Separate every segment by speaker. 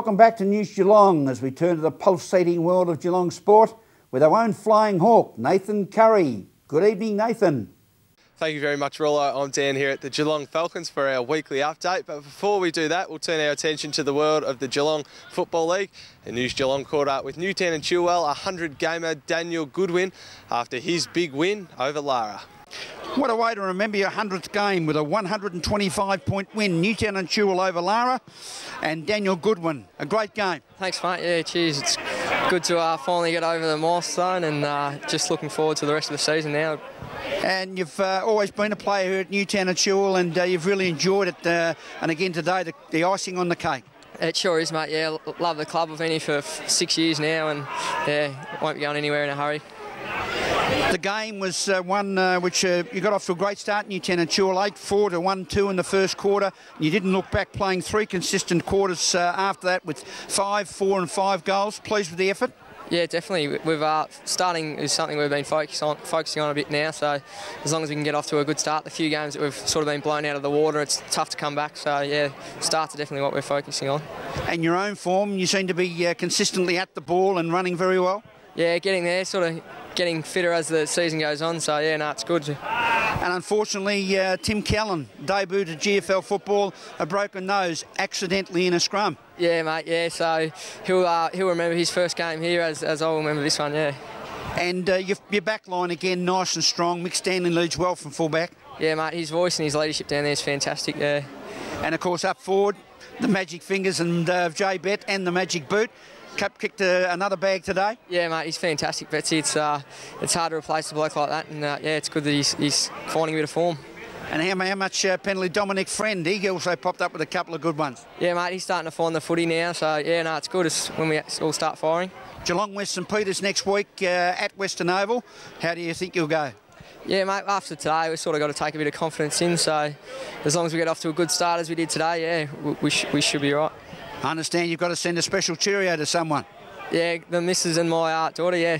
Speaker 1: Welcome back to News Geelong as we turn to the pulsating world of Geelong sport with our own flying hawk, Nathan Curry. Good evening, Nathan.
Speaker 2: Thank you very much, Rollo. I'm Dan here at the Geelong Falcons for our weekly update. But before we do that, we'll turn our attention to the world of the Geelong Football League. And News Geelong caught up with Newtown and Chilwell 100-gamer Daniel Goodwin after his big win over Lara.
Speaker 1: What a way to remember your 100th game with a 125-point win. Newtown and Chilwell over Lara and Daniel Goodwin. A great game.
Speaker 3: Thanks, mate. Yeah, cheers. It's good to finally get over the milestone and just looking forward to the rest of the season now.
Speaker 1: And you've always been a player here at Newtown and Chilwell, and you've really enjoyed it. And again today, the icing on the cake.
Speaker 3: It sure is, mate. Yeah, love the club. I've been here for 6 years now, and yeah, won't be going anywhere in a hurry.
Speaker 1: The game was one which you got off to a great start. Newtown and Chilwell 8-4 to 1-2 in the first quarter. You didn't look back, playing 3 consistent quarters after that with 5, 4 and 5 goals. Pleased with the effort?
Speaker 3: Yeah, definitely. We've starting is something we've been focusing on a bit now. So as long as we can get off to a good start, the few games that we've sort of been blown out of the water, it's tough to come back. So yeah, starts are definitely what we're focusing on. And your own form, you seem to be consistently at the ball and running very well. Yeah, getting there, sort of getting fitter as the season goes on. So yeah, no, it's good.
Speaker 1: And unfortunately, Tim Callan debuted at GFL football, a broken nose, accidentally in a scrum.
Speaker 3: Yeah, mate. Yeah, so he'll remember his first game here as I'll remember this one. Yeah.
Speaker 1: And your back line again, nice and strong. Mick Stanley leads well from fullback.
Speaker 3: Yeah, mate. His voice and his leadership down there is fantastic. Yeah.
Speaker 1: And of course up forward, the magic fingers and Jay Bett and the magic boot. Cup kicked another bag today.
Speaker 3: Yeah, mate, he's fantastic, Betsy. It's hard to replace a bloke like that, and yeah, it's good that he's finding a bit of form.
Speaker 1: And how much penalty Dominic Friend? He also popped up with a couple of good ones.
Speaker 3: Yeah, mate, he's starting to find the footy now, so yeah, no, it's good. It's when we all start firing.
Speaker 1: Geelong West St Peters next week at Western Oval. How do you think you'll go?
Speaker 3: Yeah, mate, after today, we've sort of got to take a bit of confidence in, so as long as we get off to a good start as we did today, yeah, we should be right.
Speaker 1: I understand you've got to send a special cheerio to someone.
Speaker 3: Yeah, the missus and my daughter, yeah.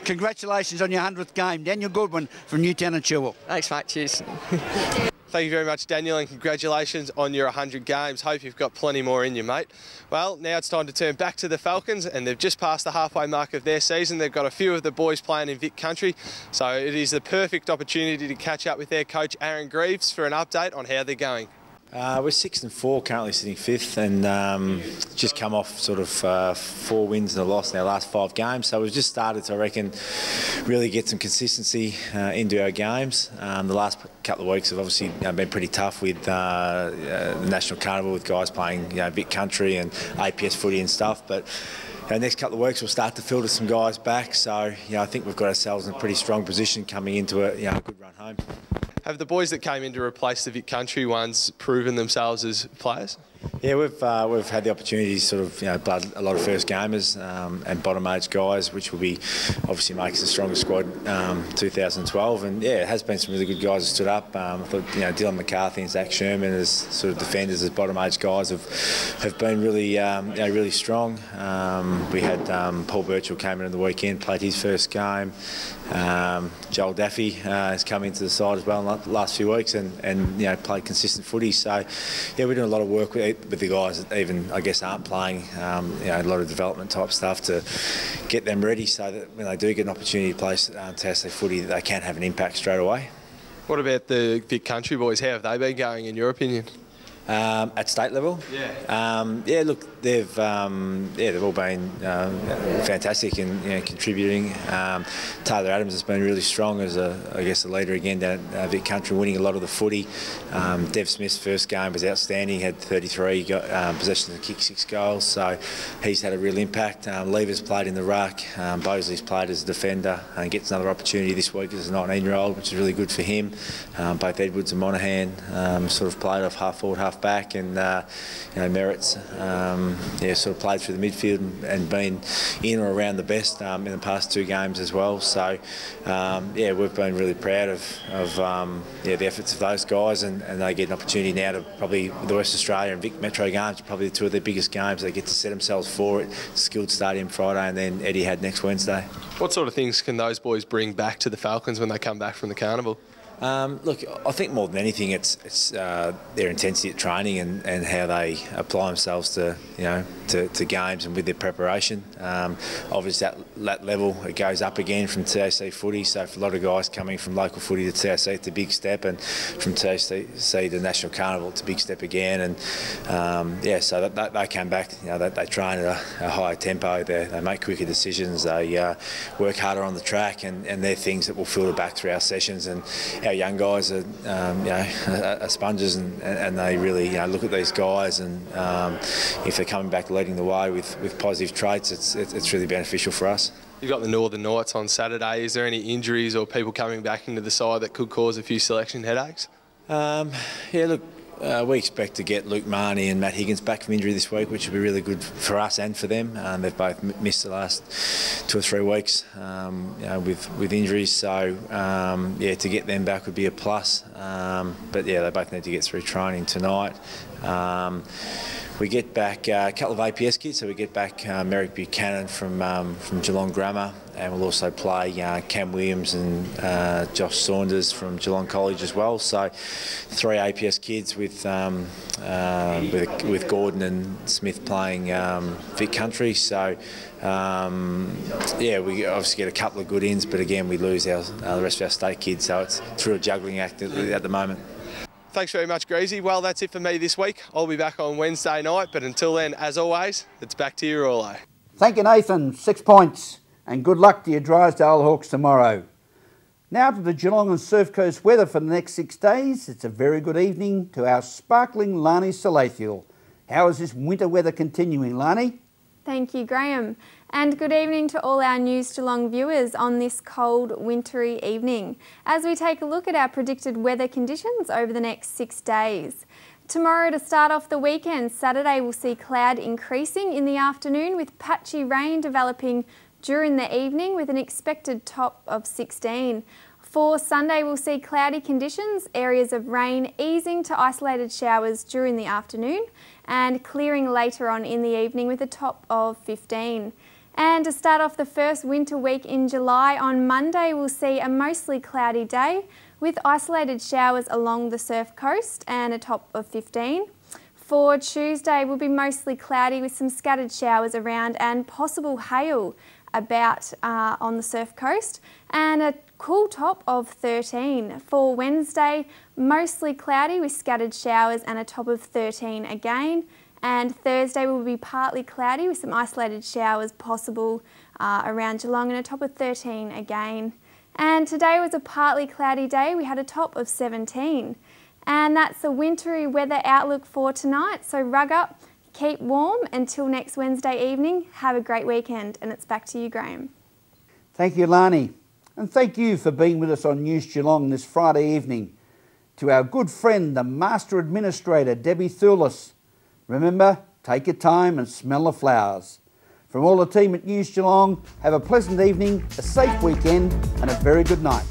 Speaker 1: Congratulations on your 100th game. Daniel Goodwin from Newtown and Chilwell.
Speaker 3: Thanks, mate. Cheers.
Speaker 2: Thank you very much, Daniel, and congratulations on your 100 games. Hope you've got plenty more in you, mate. Well, now it's time to turn back to the Falcons, and they've just passed the halfway mark of their season. They've got a few of the boys playing in Vic Country, so it is the perfect opportunity to catch up with their coach, Aaron Greaves, for an update on how they're going.
Speaker 4: We're 6-4, currently sitting 5th, and just come off sort of 4 wins and a loss in our last 5 games. So we've just started to, I reckon, really get some consistency into our games. The last couple of weeks have obviously been pretty tough with the National Carnival, with guys playing Vic Country and APS footy and stuff. But the next couple of weeks we'll start to filter some guys back. So I think we've got ourselves in a pretty strong position coming into a good run home.
Speaker 2: Have the boys that came in to replace the Vic Country ones proven themselves as players?
Speaker 4: Yeah, we've had the opportunity to sort of blood a lot of first gamers and bottom age guys, which will be obviously makes the strongest squad 2012. And yeah, it has been some really good guys that stood up. I thought Dylan McCarthy and Zach Sherman as sort of defenders, as bottom age guys have been really really strong. We had Paul Birchall came in on the weekend, played his first game. Joel Daffy has come into the side as well in the last few weeks and played consistent footy. So yeah, we're doing a lot of work with the guys that even I guess aren't playing, a lot of development type stuff to get them ready so that when they do get an opportunity to play test their footy, they can have an impact straight away.
Speaker 2: What about the Vic Country boys? How have they been going in your opinion?
Speaker 4: At state level, yeah. Look, they've all been fantastic and contributing. Taylor Adams has been really strong as a leader again down at Vic Country, winning a lot of the footy. Dev Smith's first game was outstanding. He had 33 possessions and kicked 6 goals, so he's had a real impact. Lever's played in the ruck. Bosley's played as a defender and gets another opportunity this week as a 19-year-old, which is really good for him. Both Edwards and Monaghan sort of played off half forward, half back, and Merritt's sort of played through the midfield and been in or around the best in the past 2 games as well. So we've been really proud of the efforts of those guys, and they get an opportunity now to probably the West Australia and Vic Metro games, probably 2 of their biggest games. They get to set themselves for it. Skilled Stadium Friday, and then Etihad next Wednesday.
Speaker 2: What sort of things can those boys bring back to the Falcons when they come back from the Carnival?
Speaker 4: Look, I think more than anything, it's their intensity at training and how they apply themselves to to games and with their preparation. Obviously, that level it goes up again from TAC footy. So for a lot of guys coming from local footy to TAC, it's a big step, and from TAC to National Carnival, it's a big step again. And so that they come back. They train at a higher tempo. They make quicker decisions. They work harder on the track, and they're things that will filter back through our sessions. And our young guys are sponges, and they really look at these guys, and if they're coming back leading the way with positive traits, it's really beneficial for us.
Speaker 2: You've got the Northern Knights on Saturday. Is there any injuries or people coming back into the side that could cause a few selection headaches?
Speaker 4: Look, we expect to get Luke Marnie and Matt Higgins back from injury this week, which will be really good for us and for them. They've both missed the last 2 or 3 weeks with injuries, so to get them back would be a plus. But they both need to get through training tonight. We get back a couple of APS kids, so we get back Merrick Buchanan from Geelong Grammar, and we'll also play Cam Williams and Josh Saunders from Geelong College as well. So 3 APS kids with Gordon and Smith playing Vic Country. So we obviously get a couple of good ins, but again we lose the rest of our state kids, so it's through a juggling act at the moment.
Speaker 2: Thanks very much, Greasy. Well, that's it for me this week. I'll be back on Wednesday night, but until then, as always, it's back to you, Rollo.
Speaker 1: Thank you, Nathan. 6 points. And good luck to your Drysdale Hawks tomorrow. Now to the Geelong and Surf Coast weather for the next 6 days. It's a very good evening to our sparkling Lani Salathiel. How is this winter weather continuing, Lani?
Speaker 5: Thank you, Graham. And good evening to all our News Geelong viewers on this cold, wintry evening, as we take a look at our predicted weather conditions over the next 6 days. Tomorrow, to start off the weekend, Saturday will see cloud increasing in the afternoon with patchy rain developing during the evening with an expected top of 16. For Sunday, we'll see cloudy conditions, areas of rain easing to isolated showers during the afternoon and clearing later on in the evening with a top of 15. And to start off the first winter week in July, on Monday we'll see a mostly cloudy day with isolated showers along the surf coast and a top of 15. For Tuesday will be mostly cloudy with some scattered showers around and possible hail about on the surf coast and a cool top of 13. For Wednesday, mostly cloudy with scattered showers and a top of 13 again. And Thursday will be partly cloudy with some isolated showers possible around Geelong and a top of 13 again. And today was a partly cloudy day. We had a top of 17. And that's the wintry weather outlook for tonight. So rug up, keep warm until next Wednesday evening. Have a great weekend. And it's back to you, Graham.
Speaker 1: Thank you, Lani. And thank you for being with us on News Geelong this Friday evening. To our good friend, the Master Administrator, Debbie Thulis. Remember, take your time and smell the flowers. From all the team at News Geelong, have a pleasant evening, a safe weekend and a very good night.